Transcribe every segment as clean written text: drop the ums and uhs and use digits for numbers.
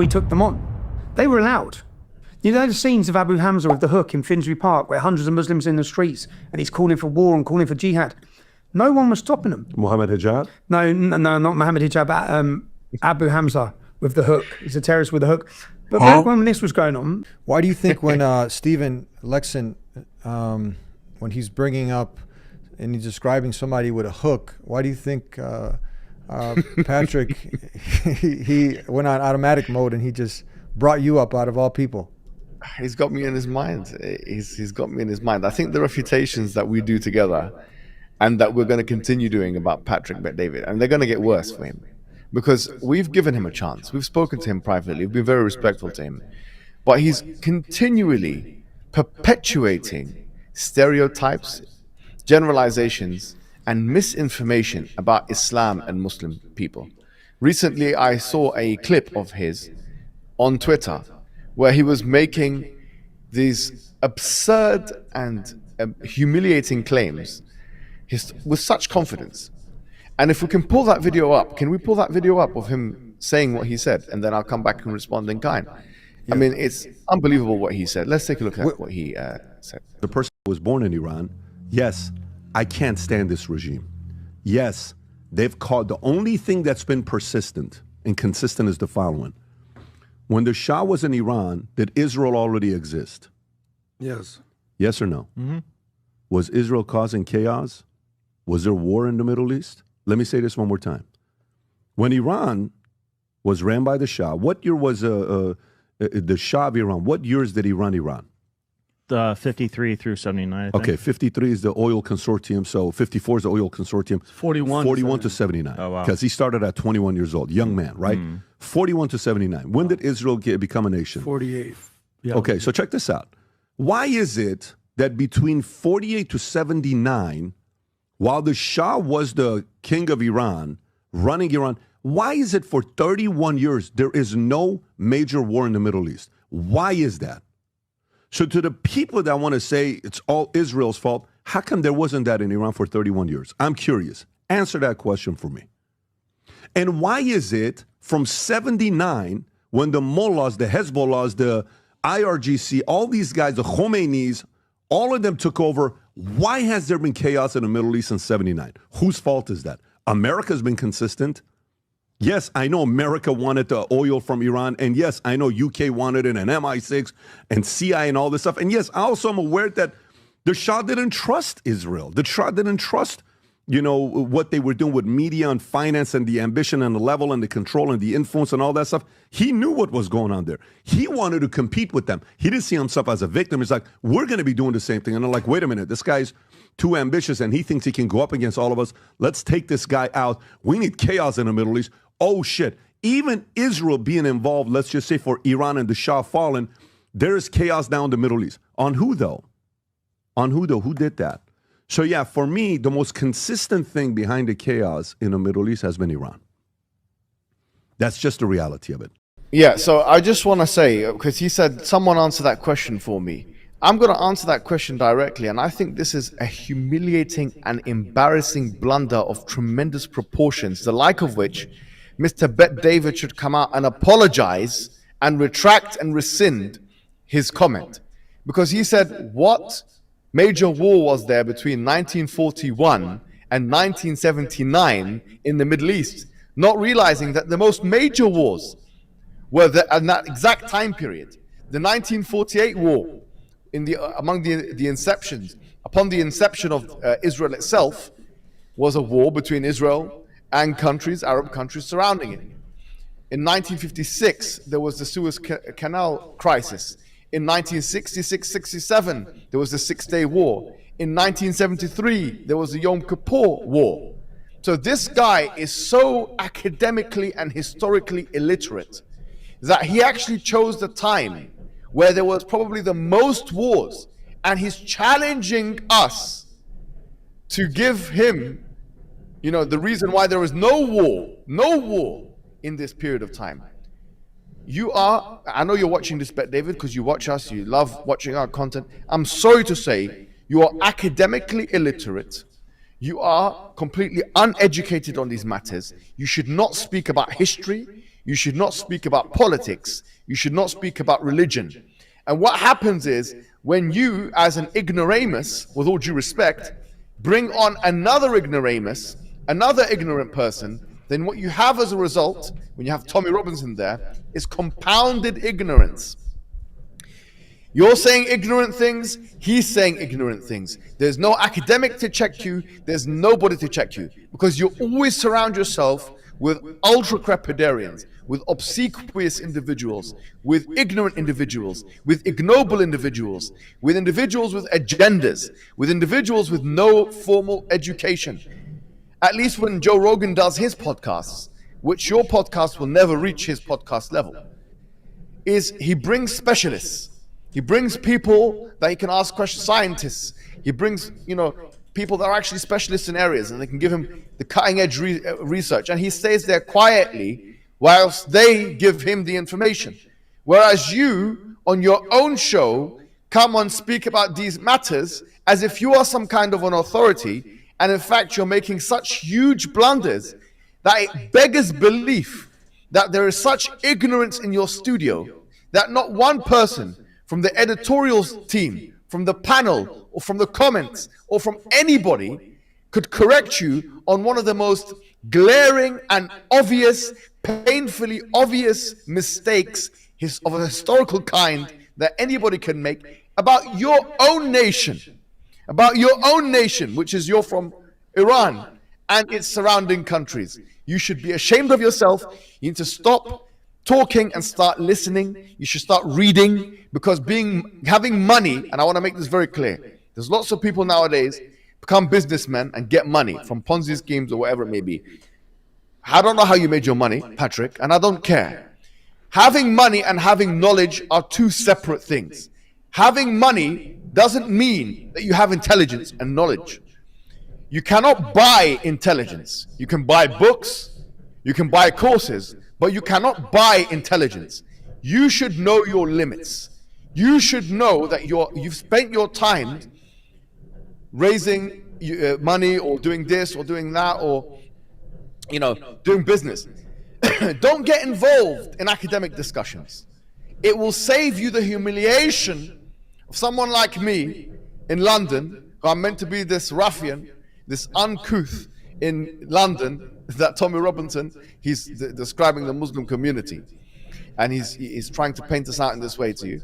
he took them on. They were allowed. You know the scenes of Abu Hamza with the hook in Finsbury Park where hundreds of Muslims in the streets and he's calling for war and calling for jihad. No one was stopping him. Mohammed Hijab? No, not Mohammed Hijab. Abu Hamza with the hook. He's a terrorist with a hook. But back when this was going on... Why do you think when Stephen Lexon, when he's bringing up and he's describing somebody with a hook, why do you think Patrick, he went on automatic mode and he just brought you up out of all people? He's got me in his mind. He's got me in his mind. I think the refutations that we do together and that we're going to continue doing about Patrick Bet-David, and they're going to get worse for him because we've given him a chance. We've spoken to him privately. We've been very respectful to him. But he's continually perpetuating stereotypes, generalizations, and misinformation about Islam and Muslim people. Recently, I saw a clip of his on Twitter where he was making these absurd and humiliating claims with such confidence. And if we can pull that video up, can we pull that video up of him saying what he said? And then I'll come back and respond in kind. I mean, it's unbelievable what he said. Let's take a look at what he said. The person who was born in Iran, yes, I can't stand this regime. Yes, they've called, the only thing that's been persistent and consistent is the following. When the Shah was in Iran, did Israel already exist? Yes. Yes or no? Mm-hmm. Was Israel causing chaos? Was there war in the Middle East? Let me say this one more time. When Iran was ran by the Shah, what year was the Shah of Iran? What years did he run Iran? 53 through 79, I think. Okay, 53 is the oil consortium, so 54 is the oil consortium. 41 to 79. Oh, wow. Because he started at 21 years old, young man, right? 41 to 79. When did Israel become a nation? 48. Yeah. Okay, so check this out. Why is it that between 48 to 79, while the Shah was the king of Iran, running Iran, why is it for 31 years there is no major war in the Middle East? Why is that? So to the people that want to say it's all Israel's fault, how come there wasn't that in Iran for 31 years? I'm curious. Answer that question for me. And why is it from 79, when the mullahs, the Hezbollahs, the IRGC, all these guys, the Khomeinis, all of them took over, why has there been chaos in the Middle East in 79? Whose fault is that? America's been consistent. Yes, I know America wanted the oil from Iran, and yes, I know UK wanted it, and MI6 and CIA and all this stuff. And yes, I also am aware that the Shah didn't trust Israel. The Shah didn't trust, what they were doing with media and finance and the ambition and the level and the control and the influence and all that stuff. He knew what was going on there. He wanted to compete with them. He didn't see himself as a victim. He's like, we're going to be doing the same thing. And I'm like, wait a minute, this guy's too ambitious and he thinks he can go up against all of us. Let's take this guy out. We need chaos in the Middle East. Oh, shit. Even Israel being involved, let's just say for Iran and the Shah fallen, there is chaos now in the Middle East. On who, though? On who, though? Who did that? So, yeah, for me, the most consistent thing behind the chaos in the Middle East has been Iran. That's just the reality of it. Yeah, so I just want to say, because he said, someone answer that question for me. I'm going to answer that question directly, and I think this is a humiliating and embarrassing blunder of tremendous proportions, the like of which Mr. Bet-David should come out and apologize and retract and rescind his comment. Because he said, what major war was there between 1941 and 1979 in the Middle East? Not realizing that the most major wars were in that exact time period. The 1948 war, upon the inception of Israel itself, was a war between Israel and Arab countries surrounding it. In 1956, there was the Suez Canal crisis. In 1966-67, there was the Six-Day War. In 1973, there was the Yom Kippur War. So this guy is so academically and historically illiterate that he actually chose the time where there was probably the most wars, and he's challenging us to give him the reason why there is no war in this period of time. I know you're watching this, Bet-David, because you watch us, you love watching our content. I'm sorry to say, you are academically illiterate. You are completely uneducated on these matters. You should not speak about history. You should not speak about politics. You should not speak about religion. And what happens is, when you, as an ignoramus, with all due respect, bring on another ignoramus, another ignorant person, then what you have as a result, when you have Tommy Robinson there, is compounded ignorance. You're saying ignorant things, he's saying ignorant things. There's no academic to check you, there's nobody to check you, because you always surround yourself with ultra-crepidarians, with obsequious individuals, with ignorant individuals, with ignoble individuals, with individuals with agendas, with individuals with no formal education. At least when Joe Rogan does his podcasts, which your podcast will never reach his podcast level, is he brings specialists. He brings people that he can ask questions, scientists. He brings, people that are actually specialists in areas, and they can give him the cutting edge research. And he stays there quietly whilst they give him the information. Whereas you, on your own show, come and speak about these matters as if you are some kind of an authority. And in fact, you're making such huge blunders that it beggars belief that there is such ignorance in your studio that not one person from the editorial team, from the panel, or from the comments, or from anybody could correct you on one of the most glaring and obvious, painfully obvious mistakes of a historical kind that anybody can make about your own nation. About your own nation, which is you're from Iran and its surrounding countries. You should be ashamed of yourself. You need to stop talking and start listening. You should start reading, because having money, and I want to make this very clear, there's lots of people nowadays become businessmen and get money from Ponzi schemes or whatever it may be. I don't know how you made your money, Patrick, and I don't care. Having money and having knowledge are two separate things. Having money doesn't mean that you have intelligence and knowledge. You cannot buy intelligence. You can buy books, you can buy courses, but you cannot buy intelligence. You should know your limits. You should know that you've spent your time raising money, or doing this or doing that, or doing business. Don't get involved in academic discussions. It will save you the humiliation of someone like me in London, who I'm meant to be this ruffian, this uncouth in London, that Tommy Robinson, he's describing the Muslim community, and he's trying to paint us out in this way to you.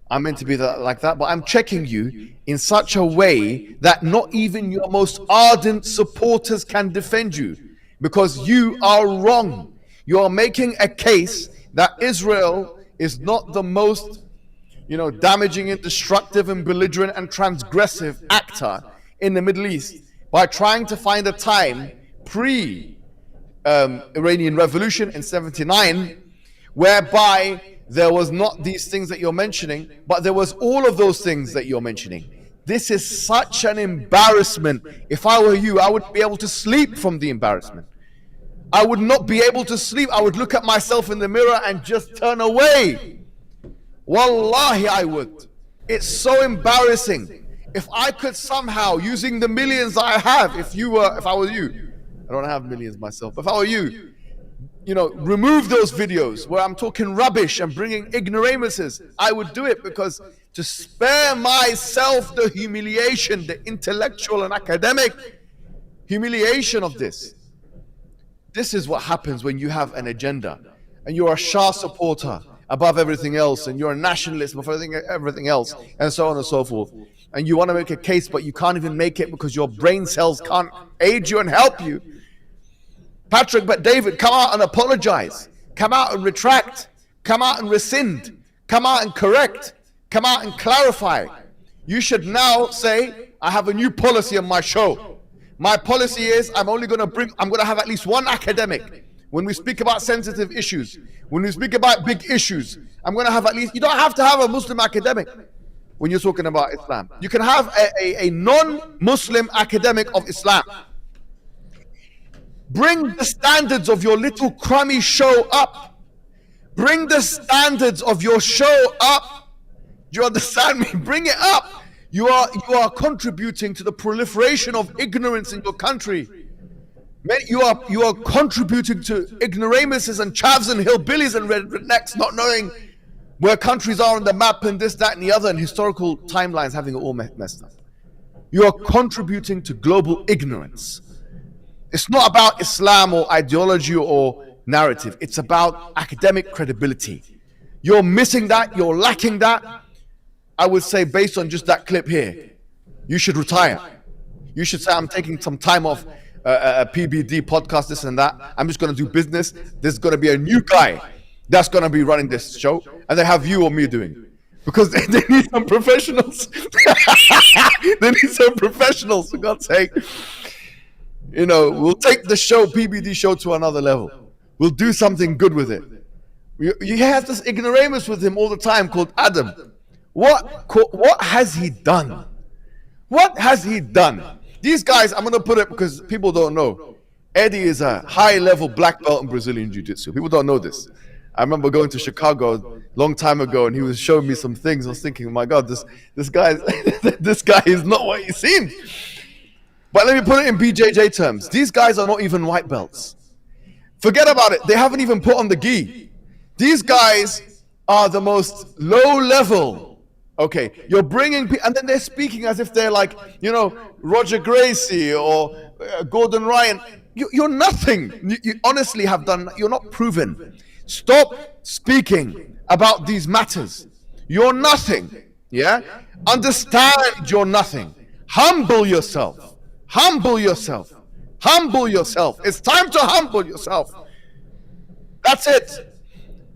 I'm meant to be like that, but I'm checking you in such a way that not even your most ardent supporters can defend you, because you are wrong. You are making a case that Israel is not the most damaging and destructive and belligerent and transgressive actor in the Middle East by trying to find a time pre-Iranian Revolution in 79 whereby there was not these things that you're mentioning, but there was all of those things that you're mentioning. This is such an embarrassment. If I were you, I wouldn't be able to sleep from the embarrassment. I would not be able to sleep. I would look at myself in the mirror and just turn away. Wallahi, I would. It's so embarrassing. If I could somehow, using the millions I have, if I were you, I don't have millions myself, but if I were you, remove those videos where I'm talking rubbish and bringing ignoramuses, I would do it, because to spare myself the humiliation, the intellectual and academic humiliation of this. This is what happens when you have an agenda and you're a Shah supporter above everything else, and you're a nationalist above everything else, and so on and so forth. And you want to make a case, but you can't even make it because your brain cells can't aid you and help you. Patrick, but David, come out and apologize. Come out and retract. Come out and rescind. Come out and correct. Come out and clarify. You should now say, I have a new policy on my show. My policy is I'm going to have at least one academic. When we speak about sensitive issues, when we speak about big issues, I'm going to have at least, you don't have to have a Muslim academic when you're talking about Islam. You can have a non-Muslim academic of Islam. Bring the standards of your little crummy show up. Bring the standards of your show up. Do you understand me? Bring it up. You are contributing to the proliferation of ignorance in your country. Man, you are contributing to ignoramuses and chavs and hillbillies and rednecks not knowing where countries are on the map and this, that, and the other, and historical timelines having it all messed up. You are contributing to global ignorance. It's not about Islam or ideology or narrative. It's about academic credibility. You're missing that. You're lacking that. I would say, based on just that clip here, you should retire. You should say, I'm taking some time off a PBD podcast, this and that. I'm just going to do business. There's going to be a new guy that's going to be running this show, and they have you or me doing it. Because they need some professionals. They need some professionals, for God's sake. You know, we'll take the show, PBD show, to another level. We'll do something good with it. You have this ignoramus with him all the time called Adam. What has he done? What has he done? These guys, I'm going to put it because people don't know. Eddie is a high-level black belt in Brazilian Jiu-Jitsu. People don't know this. I remember going to Chicago a long time ago, and he was showing me some things. I was thinking, my God, this guy this guy is not what he seemed. But let me put it in BJJ terms. These guys are not even white belts. Forget about it. They haven't even put on the gi. These guys are the most low level. Okay, you're bringing people, and then they're speaking as if they're like, you know, Roger Gracie or Gordon Ryan. You're nothing. You honestly have done. You're not proven. Stop speaking about these matters. You're nothing. Yeah? Understand you're nothing. Humble yourself. Humble yourself. Humble yourself. It's time to humble yourself. That's it.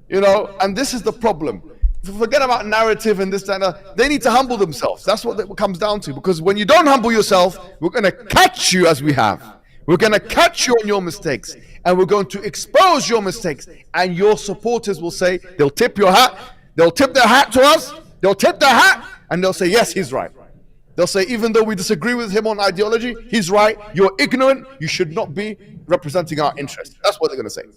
You know, and this is the problem. Forget about narrative and this and that. They need to humble themselves. That's what it comes down to. Because when you don't humble yourself, we're going to catch you as we have. We're going to catch you on your mistakes. And we're going to expose your mistakes. And your supporters will say, they'll tip your hat. They'll tip their hat to us. They'll tip their hat. And they'll say, yes, he's right. They'll say, even though we disagree with him on ideology, he's right. You're ignorant. You should not be representing our interests. That's what they're going to say.